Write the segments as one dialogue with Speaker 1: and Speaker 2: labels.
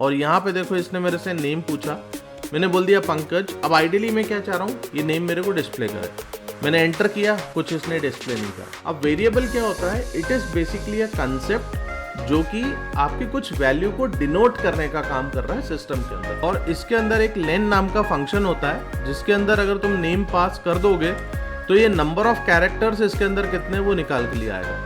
Speaker 1: और यहाँ पे देखो इसने मेरे से नेम पूछा, मैंने बोल दिया पंकज। अब आइडियली मैं क्या चाह रहा हूँ, ये नेम मेरे को डिस्प्ले करे। मैंने एंटर किया, कुछ इसने डिस्प्ले नहीं करा। अब वेरिएबल क्या होता है, it is basically a concept जो कि आपकी कुछ वैल्यू को डिनोट करने का काम कर रहा है सिस्टम के अंदर। और इसके अंदर एक लेन नाम का फंक्शन होता है जिसके अंदर अगर तुम नेम पास कर दोगे तो ये नंबर ऑफ कैरेक्टर्स इसके अंदर कितने वो निकाल के लिए आएगा।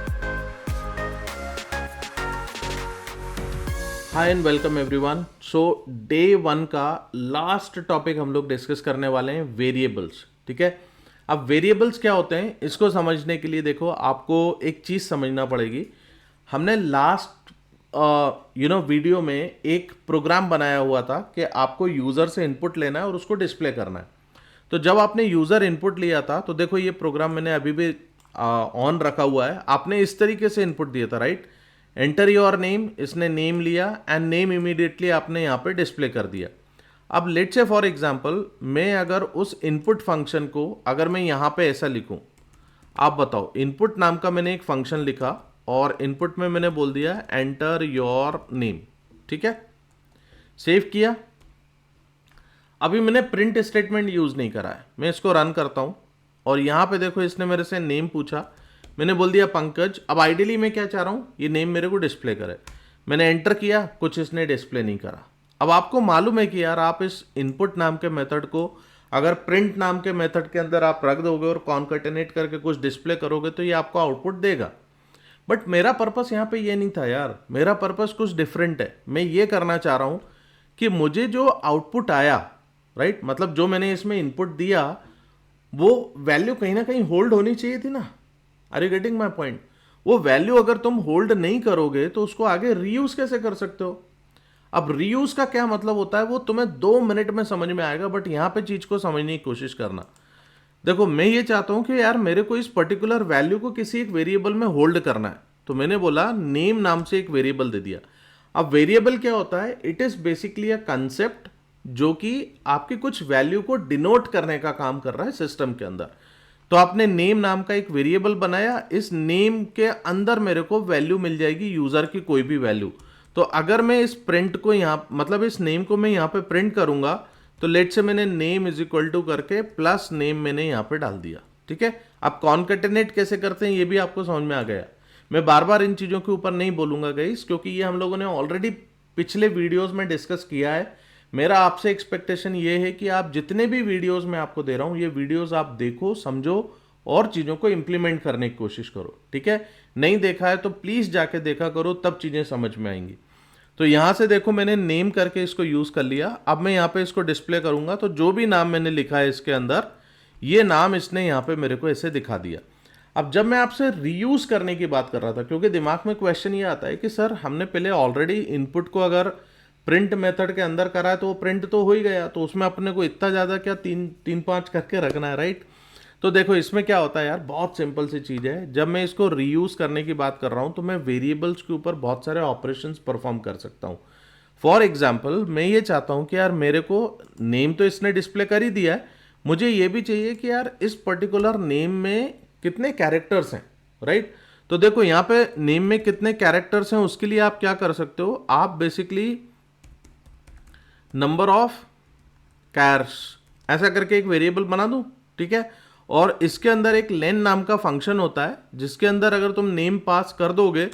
Speaker 1: Hi and welcome everyone. So day 1 का लास्ट टॉपिक हम लोग डिस्कस करने वाले हैं वेरिएबल्स। ठीक है, अब वेरिएबल्स क्या होते हैं इसको समझने के लिए देखो आपको एक चीज़ समझना पड़ेगी। हमने लास्ट वीडियो में एक प्रोग्राम बनाया हुआ था कि आपको यूज़र से इनपुट लेना है और उसको डिस्प्ले करना है। तो जब आपने यूज़र इनपुट लिया था तो देखो ये प्रोग्राम मैंने अभी भी ऑन रखा हुआ है। आपने इस तरीके से इनपुट दिया था, राइट। एंटर योर नेम, इसने नेम लिया एंड नेम इमीडिएटली आपने यहाँ पे डिस्प्ले कर दिया। अब लेट्स से फॉर एग्जांपल मैं अगर उस इनपुट फंक्शन को अगर मैं यहाँ पे ऐसा लिखूँ, आप बताओ, इनपुट नाम का मैंने एक फंक्शन लिखा और इनपुट में मैंने बोल दिया एंटर योर नेम। ठीक है, सेव किया। अभी मैंने प्रिंट स्टेटमेंट यूज़ नहीं करा है, मैं इसको रन करता हूँ और यहाँ पे देखो इसने मेरे से नेम पूछा, मैंने बोल दिया पंकज। अब आइडियली मैं क्या चाह रहा हूँ, ये नेम मेरे को डिस्प्ले करे। मैंने एंटर किया, कुछ इसने डिस्प्ले नहीं करा। अब आपको मालूम है कि यार आप इस इनपुट नाम के मेथड को अगर प्रिंट नाम के मेथड के अंदर आप रख दोगे और कॉन्कैटिनेट करके कुछ डिस्प्ले करोगे तो ये आपको आउटपुट देगा। बट मेरा पर्पस यहाँ पे ये नहीं था यार, मेरा पर्पस कुछ डिफरेंट है। मैं ये करना चाह रहा हूँ कि मुझे जो आउटपुट आया, राइट, मतलब जो मैंने इसमें इनपुट दिया वो वैल्यू कहीं ना कहीं होल्ड होनी चाहिए थी ना। Are you getting my point? वो वैल्यू अगर तुम होल्ड नहीं करोगे तो उसको आगे रीयूज कैसे कर सकते हो। अब रीयूज का क्या मतलब होता है वो तुम्हें 2 मिनट में समझ में आएगा, बट यहां पे चीज को समझने की कोशिश करना। देखो मैं ये चाहता हूं कि यार मेरे को इस पर्टिकुलर वैल्यू को किसी एक वेरिएबल में होल्ड करना है, तो मैंने बोला नेम नाम से एक वेरिएबल दे दिया। अब वेरिएबल क्या होता है, it is basically a concept जो कि आपकी कुछ वैल्यू को डिनोट करने का काम कर रहा है सिस्टम के अंदर। तो आपने नेम नाम का एक वेरिएबल बनाया, इस नेम के अंदर मेरे को वैल्यू मिल जाएगी यूजर की कोई भी वैल्यू। तो अगर मैं इस प्रिंट को यहाँ मतलब इस नेम को मैं यहाँ पे प्रिंट करूंगा तो लेट से मैंने नेम इज इक्वल टू करके प्लस नेम मैंने यहाँ पे डाल दिया। ठीक है, अब कॉन्कैटिनेट कैसे करते हैं ये भी आपको समझ में आ गया। मैं बार बार इन चीज़ों के ऊपर नहीं बोलूंगा गाइस, क्योंकि ये हम लोगों ने ऑलरेडी पिछले वीडियोज में डिस्कस किया है। मेरा आपसे एक्सपेक्टेशन ये है कि आप जितने भी वीडियोस मैं आपको दे रहा हूं ये वीडियोस आप देखो, समझो और चीज़ों को इंप्लीमेंट करने की कोशिश करो। ठीक है, नहीं देखा है तो प्लीज़ जाके देखा करो, तब चीज़ें समझ में आएंगी। तो यहाँ से देखो मैंने नेम करके इसको यूज़ कर लिया। अब मैं यहाँ पे इसको डिस्प्ले करूँगा तो जो भी नाम मैंने लिखा है इसके अंदर, ये नाम इसने यहाँ पे मेरे को ऐसे दिखा दिया। अब जब मैं आपसे रीयूज़ करने की बात कर रहा था, क्योंकि दिमाग में क्वेश्चन ये आता है कि सर हमने पहले ऑलरेडी इनपुट को अगर प्रिंट मेथड के अंदर करा है तो वो प्रिंट तो हो ही गया, तो उसमें अपने को इतना ज़्यादा क्या 3-5 करके रखना है, राइट। तो देखो इसमें क्या होता है यार, बहुत सिंपल सी चीज़ है। जब मैं इसको रीयूज़ करने की बात कर रहा हूँ तो मैं वेरिएबल्स के ऊपर बहुत सारे ऑपरेशंस परफॉर्म कर सकता हूँ। फॉर एग्जाम्पल मैं ये चाहता हूँ कि यार मेरे को नेम तो इसने डिस्प्ले कर ही दिया है, मुझे ये भी चाहिए कि यार इस पर्टिकुलर नेम में कितने कैरेक्टर्स हैं, राइट। तो देखो यहाँ पे नेम में कितने कैरेक्टर्स हैं उसके लिए आप क्या कर सकते हो, आप बेसिकली नंबर ऑफ कैर्स ऐसा करके एक वेरिएबल बना दूं। ठीक है, और इसके अंदर एक लेन नाम का फंक्शन होता है जिसके अंदर अगर तुम नेम पास कर दोगे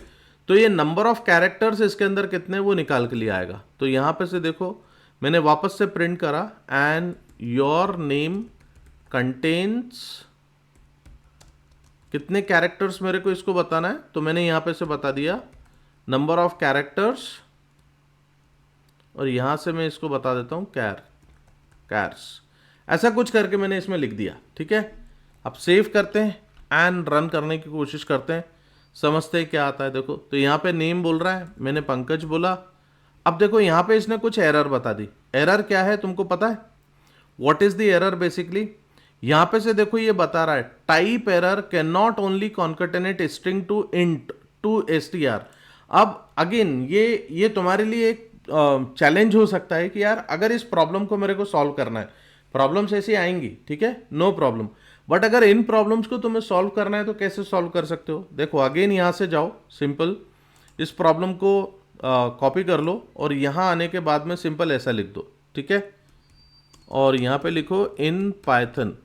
Speaker 1: तो ये नंबर ऑफ कैरेक्टर्स इसके अंदर कितने वो निकाल के लिए आएगा। तो यहाँ पे से देखो मैंने वापस से प्रिंट करा एंड योर नेम कंटेन्स कितने कैरेक्टर्स मेरे को इसको बताना है, तो मैंने यहाँ पे से बता दिया नंबर ऑफ कैरेक्टर्स, और यहां से मैं इसको बता देता हूं कैर्स, ऐसा कुछ करके मैंने इसमें लिख दिया। ठीक है, अब सेव करते हैं एंड रन करने की कोशिश करते हैं, समझते हैं क्या आता है। देखो तो यहाँ पे नेम बोल रहा है, मैंने पंकज बोला। अब देखो यहाँ पे इसने कुछ एरर बता दी। एरर क्या है तुमको पता है, what is the error basically. यहाँ पे से देखो ये बता रहा है type error can not only concatenate string to int to str। अब अगेन ये तुम्हारे लिए एक चैलेंज हो सकता है कि यार अगर इस प्रॉब्लम को मेरे को सॉल्व करना है, प्रॉब्लम्स ऐसी आएंगी, ठीक है, नो प्रॉब्लम, बट अगर इन प्रॉब्लम्स को तुम्हें सॉल्व करना है तो कैसे सॉल्व कर सकते हो। देखो अगेन यहाँ से जाओ, सिंपल इस प्रॉब्लम को कॉपी कर लो और यहाँ आने के बाद में सिंपल ऐसा लिख दो, ठीक है, और यहाँ पे लिखो इन पाइथन।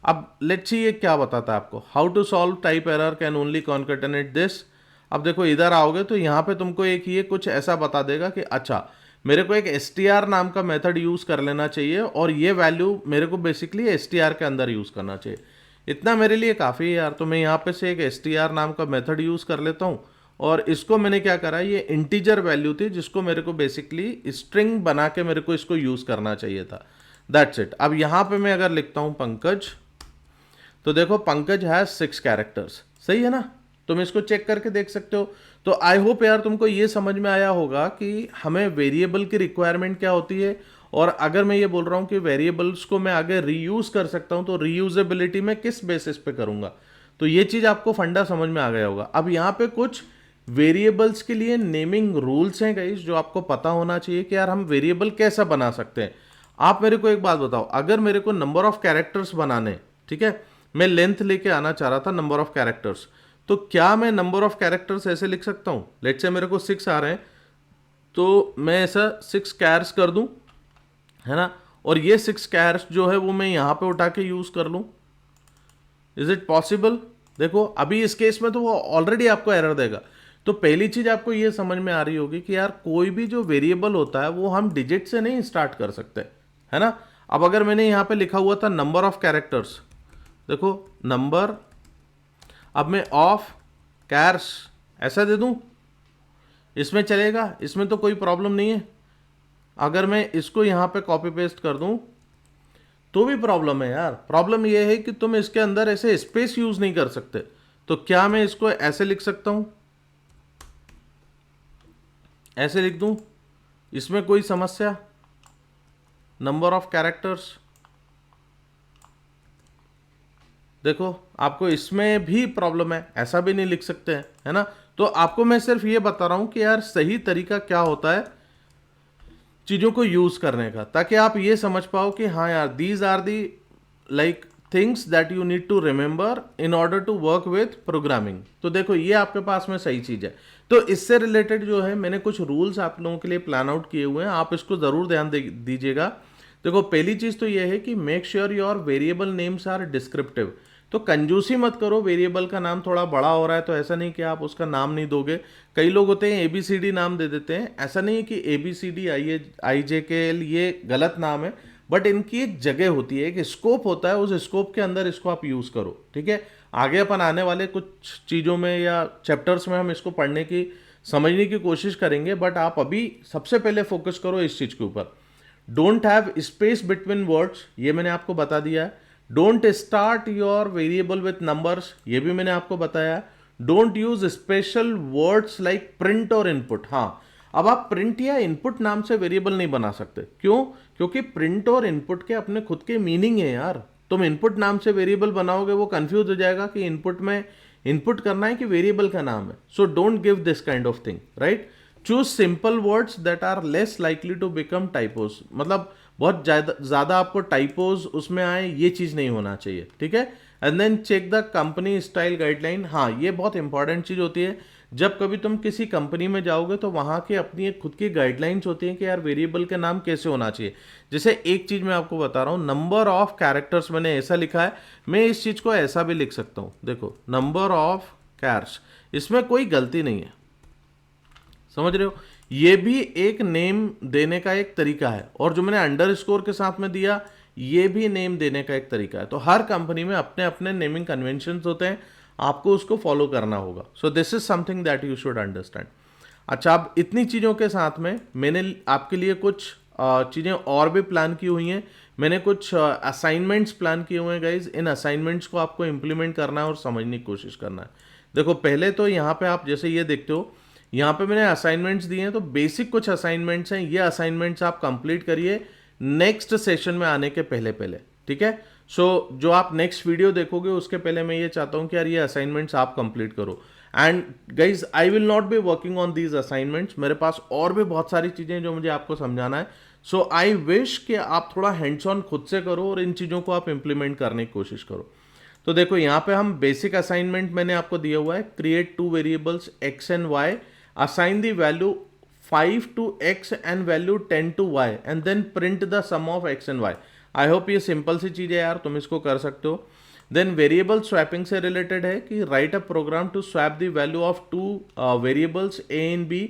Speaker 1: अब लेट्स सी ये क्या बताता है आपको, how to solve type error can only concatenate this. अब देखो इधर आओगे तो यहाँ पे तुमको एक ये कुछ ऐसा बता देगा कि अच्छा मेरे को एक str नाम का मेथड यूज़ कर लेना चाहिए और ये वैल्यू मेरे को बेसिकली str के अंदर यूज़ करना चाहिए। इतना मेरे लिए काफ़ी है यार, तो मैं यहाँ पे से एक str नाम का मेथड यूज़ कर लेता हूँ और इसको मैंने क्या करा, ये इंटीजर वैल्यू थी जिसको मेरे को बेसिकली स्ट्रिंग बना के मेरे को इसको यूज़ करना चाहिए था। That's it. अब यहाँ पे मैं अगर लिखता हूँ पंकज, तो देखो पंकज हैज 6 कैरेक्टर्स, सही है ना, तुम इसको चेक करके देख सकते हो। तो आई होप यार तुमको ये समझ में आया होगा कि हमें वेरिएबल की रिक्वायरमेंट क्या होती है, और अगर मैं ये बोल रहा हूँ कि वेरिएबल्स को मैं आगे रीयूज कर सकता हूँ तो रीयूजेबिलिटी में किस बेसिस पे करूँगा, तो ये चीज़ आपको फंडा समझ में आ गया होगा। अब यहाँ पे कुछ वेरिएबल्स के लिए नेमिंग रूल्स हैं गाइस जो आपको पता होना चाहिए कि यार हम वेरिएबल कैसा बना सकते हैं। आप मेरे को एक बात बताओ, अगर मेरे को नंबर ऑफ कैरेक्टर्स बनाने, ठीक है, मैं लेंथ लेके आना चाह रहा था नंबर ऑफ कैरेक्टर्स, तो क्या मैं नंबर ऑफ कैरेक्टर्स ऐसे लिख सकता हूँ, लेट्स से मेरे को 6 आ रहे हैं तो मैं ऐसा 6 कैर्स कर दूं, है ना, और ये 6 कैर्स जो है वो मैं यहाँ पे उठा के यूज कर लूँ, इज इट पॉसिबल। देखो अभी इस केस में तो वो ऑलरेडी आपको एरर देगा। तो पहली चीज आपको ये समझ में आ रही होगी कि यार कोई भी जो वेरिएबल होता है वो हम डिजिट से नहीं स्टार्ट कर सकते, है ना। अब अगर मैंने यहाँ पे लिखा हुआ था नंबर ऑफ कैरेक्टर्स, देखो नंबर, अब मैं ऑफ कैर्स ऐसा दे दूं, इसमें चलेगा, इसमें तो कोई प्रॉब्लम नहीं है। अगर मैं इसको यहाँ पे कॉपी पेस्ट कर दूं तो भी प्रॉब्लम है यार। प्रॉब्लम यह है कि तुम इसके अंदर ऐसे स्पेस यूज नहीं कर सकते। तो क्या मैं इसको ऐसे लिख सकता हूं, ऐसे लिख दूं, इसमें कोई समस्या, नंबर ऑफ कैरेक्टर्स, देखो आपको इसमें भी प्रॉब्लम है, ऐसा भी नहीं लिख सकते हैं, है ना। तो आपको मैं सिर्फ ये बता रहा हूं कि यार सही तरीका क्या होता है चीज़ों को यूज़ करने का, ताकि आप ये समझ पाओ कि हाँ यार these are the like things that you need to remember in order to work with programming. तो देखो ये आपके पास में सही चीज़ है। तो इससे रिलेटेड जो है मैंने कुछ रूल्स आप लोगों के लिए प्लान आउट किए हुए हैं, आप इसको ज़रूर ध्यान दीजिएगा। देखो पहली चीज़ तो ये है कि make sure your variable names are descriptive. तो कंजूसी मत करो, वेरिएबल का नाम थोड़ा बड़ा हो रहा है तो ऐसा नहीं कि आप उसका नाम नहीं दोगे। कई लोग होते हैं ABCD नाम दे देते हैं, ऐसा नहीं है कि ABCD IJKL ये गलत नाम है, बट इनकी एक जगह होती है, एक स्कोप होता है, उस स्कोप के अंदर इसको आप यूज़ करो, ठीक है। आगे अपन आने वाले कुछ चीज़ों में या चैप्टर्स में हम इसको पढ़ने की समझने की कोशिश करेंगे, बट आप अभी सबसे पहले फोकस करो इस चीज़ के ऊपर। Don't have space between words, ये मैंने आपको बता दिया है। Don't start your variable with numbers, ये भी मैंने आपको बताया। Don't use special words like print और इनपुट। हाँ, अब आप प्रिंट या इनपुट नाम से वेरिएबल नहीं बना सकते, क्यों? क्योंकि प्रिंट और इनपुट के अपने खुद के मीनिंग है यार। तुम इनपुट नाम से वेरिएबल बनाओगे वो कंफ्यूज हो जाएगा कि इनपुट में इनपुट करना है कि वेरिएबल का नाम है। So don't give this kind of thing, right. Choose simple words that are less likely to become typos, मतलब बहुत ज़्यादा आपको टाइपोज उसमें आए, ये चीज़ नहीं होना चाहिए, ठीक है। And then check the company style guideline. हाँ, ये बहुत इंपॉर्टेंट चीज़ होती है। जब कभी तुम किसी कंपनी में जाओगे तो वहाँ की अपनी एक खुद की गाइडलाइंस होती हैं कि यार वेरिएबल के नाम कैसे होना चाहिए। जैसे एक चीज़ मैं आपको बता रहा हूँ, नंबर ऑफ कैरेक्टर्स मैंने ऐसा लिखा है, मैं इस चीज़ को ऐसा भी लिख सकता हूँ। देखो नंबर ऑफ कैर्स, इसमें कोई गलती नहीं है, समझ रहे हो। ये भी एक नेम देने का एक तरीका है, और जो मैंने अंडरस्कोर के साथ में दिया ये भी नेम देने का एक तरीका है। तो हर कंपनी में अपने अपने नेमिंग कन्वेंशंस होते हैं, आपको उसको फॉलो करना होगा। So this is something that you should understand. अच्छा, अब इतनी चीज़ों के साथ में मैंने आपके लिए कुछ चीज़ें और भी प्लान की हुई हैं। मैंने कुछ असाइनमेंट्स प्लान किए हुए हैं गाइज। इन असाइनमेंट्स को आपको इम्प्लीमेंट करना है और समझने की कोशिश करना है। देखो पहले तो यहाँ पे आप जैसे ये देखते हो, यहाँ पे मैंने असाइनमेंट्स दिए हैं, तो बेसिक कुछ असाइनमेंट्स हैं, ये असाइनमेंट्स आप कंप्लीट करिए नेक्स्ट सेशन में आने के पहले पहले, ठीक है। सो जो आप नेक्स्ट वीडियो देखोगे उसके पहले मैं ये चाहता हूँ कि यार ये असाइनमेंट्स आप कंप्लीट करो। And guys I will not be working on these assignments, मेरे पास और भी बहुत सारी चीज़ें जो मुझे आपको समझाना है। सो आई विश कि आप थोड़ा हैंड्स ऑन खुद से करो और इन चीज़ों को आप इम्प्लीमेंट करने की कोशिश करो। तो देखो यहाँ पे हम बेसिक असाइनमेंट मैंने आपको दिया हुआ है, create 2 variables x and y, assign the value 5 to x and value 10 to y and then print the sum of x and y. I hope ये सिंपल सी चीज़ है यार, तुम इसको कर सकते हो. देन वेरिएबल स्वैपिंग से रिलेटेड है कि write a program to swap the value of two variables A and B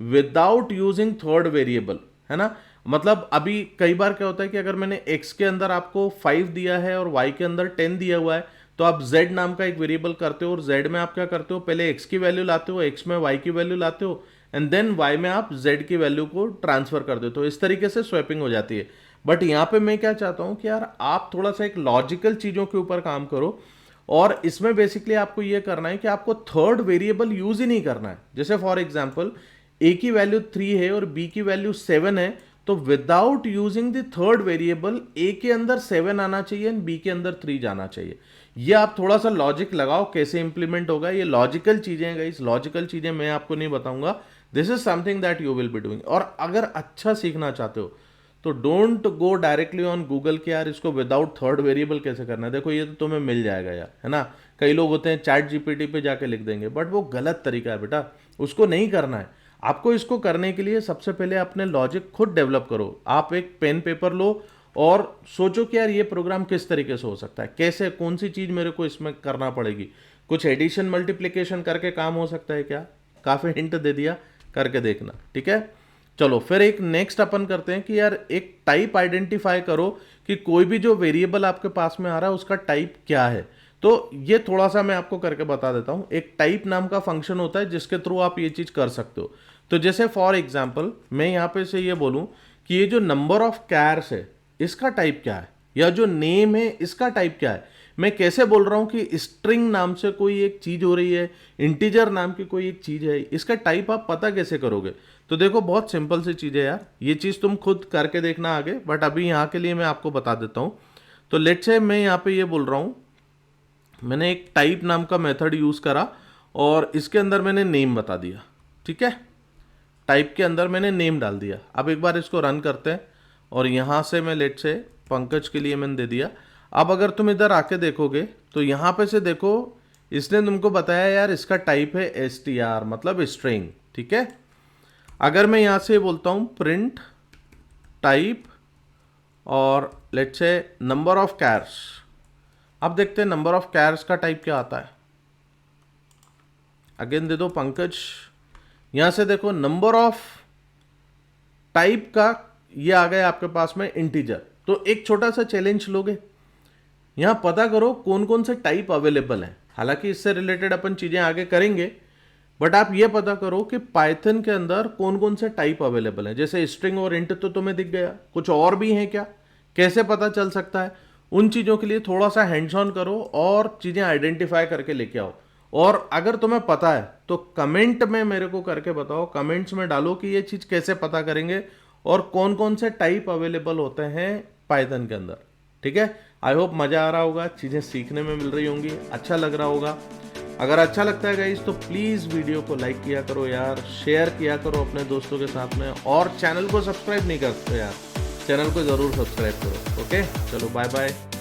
Speaker 1: without using third variable, है ना. मतलब अभी कई बार क्या होता है कि अगर मैंने x के अंदर आपको 5 दिया है और y के अंदर 10 दिया हुआ है, तो आप z नाम का एक वेरिएबल करते हो और z में आप क्या करते हो, पहले x की वैल्यू लाते हो, x में y की वैल्यू लाते हो एंड देन y में आप z की वैल्यू को ट्रांसफर कर देते हो. इस तरीके से स्वैपिंग हो जाती है. बट यहाँ पे मैं क्या चाहता हूँ कि यार आप थोड़ा सा एक लॉजिकल चीज़ों के ऊपर काम करो और इसमें बेसिकली आपको ये करना है कि आपको थर्ड वेरिएबल यूज ही नहीं करना है. जैसे फॉर एग्जाम्पल a की वैल्यू 3 है और b की वैल्यू 7 है, तो without using the third variable a के अंदर 7 आना चाहिए एंड b के अंदर 3 जाना चाहिए. ये आप थोड़ा सा लॉजिक लगाओ कैसे इंप्लीमेंट होगा. ये लॉजिकल चीजें हैं गाइस, लॉजिकल चीजें मैं आपको नहीं बताऊंगा. This is something that you will be doing. और अगर अच्छा सीखना चाहते हो तो don't go directly on Google कि यार इसको विदाउट थर्ड वेरिएबल कैसे करना है. देखो ये तो तुम्हें मिल जाएगा यार, है ना. कई लोग होते हैं चैट जीपीटी पे जाके लिख देंगे, बट वो गलत तरीका है बेटा, उसको नहीं करना है. आपको इसको करने के लिए सबसे पहले अपने लॉजिक खुद डेवलप करो. आप एक पेन पेपर लो और सोचो कि यार ये प्रोग्राम किस तरीके से हो सकता है, कैसे, कौन सी चीज़ मेरे को इसमें करना पड़ेगी. कुछ एडिशन मल्टीप्लिकेशन करके काम हो सकता है क्या, काफ़ी हिंट दे दिया, करके देखना. ठीक है, चलो फिर एक नेक्स्ट अपन करते हैं कि यार एक टाइप आइडेंटिफाई करो कि कोई भी जो वेरिएबल आपके पास में आ रहा है उसका टाइप क्या है. तो ये थोड़ा सा मैं आपको करके बता देता हूँ. एक टाइप नाम का फंक्शन होता है जिसके थ्रू आप ये चीज़ कर सकते हो. तो जैसे फॉर एग्जाम्पल मैं यहाँ पे से ये बोलूँ कि ये जो नंबर ऑफ कैर्स है इसका टाइप क्या है, या जो नेम है इसका टाइप क्या है. मैं कैसे बोल रहा हूँ कि स्ट्रिंग नाम से कोई एक चीज़ हो रही है, इंटीजर नाम की कोई एक चीज़ है, इसका टाइप आप पता कैसे करोगे. तो देखो बहुत सिंपल सी चीज़ है यार, ये चीज़ तुम खुद करके देखना आगे, बट अभी यहाँ के लिए मैं आपको बता देता हूँ. तो लेट्स से मैं यहाँ पे ये बोल रहा हूँ, मैंने एक टाइप नाम का मेथड यूज़ करा और इसके अंदर मैंने नेम बता दिया. ठीक है, टाइप के अंदर मैंने नेम डाल दिया. अब एक बार इसको रन करते हैं और यहाँ से मैं लेट से पंकज के लिए मैंने दे दिया. अब अगर तुम इधर आके देखोगे तो यहाँ पे से देखो इसने तुमको बताया यार इसका टाइप है str, मतलब स्ट्रिंग. ठीक है, अगर मैं यहाँ से बोलता हूँ प्रिंट टाइप और लेट से नंबर ऑफ कैर्स, अब देखते हैं नंबर ऑफ कैर्स का टाइप क्या आता है. अगेन दे दो पंकज, यहाँ से देखो नंबर ऑफ टाइप का ये आ गया आपके पास में इंटीजर. तो एक छोटा सा चैलेंज लोगे, यहाँ पता करो कौन कौन से टाइप अवेलेबल हैं. हालांकि इससे रिलेटेड अपन चीज़ें आगे करेंगे, बट आप ये पता करो कि पाइथन के अंदर कौन कौन से टाइप अवेलेबल हैं. जैसे स्ट्रिंग और इंट तो तुम्हें दिख गया, कुछ और भी हैं क्या, कैसे पता चल सकता है. उन चीज़ों के लिए थोड़ा सा हैंड्स ऑन करो और चीज़ें आइडेंटिफाई करके लेके आओ. और अगर तुम्हें पता है तो कमेंट में मेरे को करके बताओ, कमेंट्स में डालो कि ये चीज़ कैसे पता करेंगे और कौन कौन से टाइप अवेलेबल होते हैं पाइथन के अंदर. ठीक है, आई होप मज़ा आ रहा होगा, चीज़ें सीखने में मिल रही होंगी, अच्छा लग रहा होगा. अगर अच्छा लगता है गाइस तो प्लीज़ वीडियो को लाइक किया करो यार, शेयर किया करो अपने दोस्तों के साथ में, और चैनल को सब्सक्राइब नहीं करते यार, चैनल को ज़रूर सब्सक्राइब करो. ओके, चलो बाय बाय.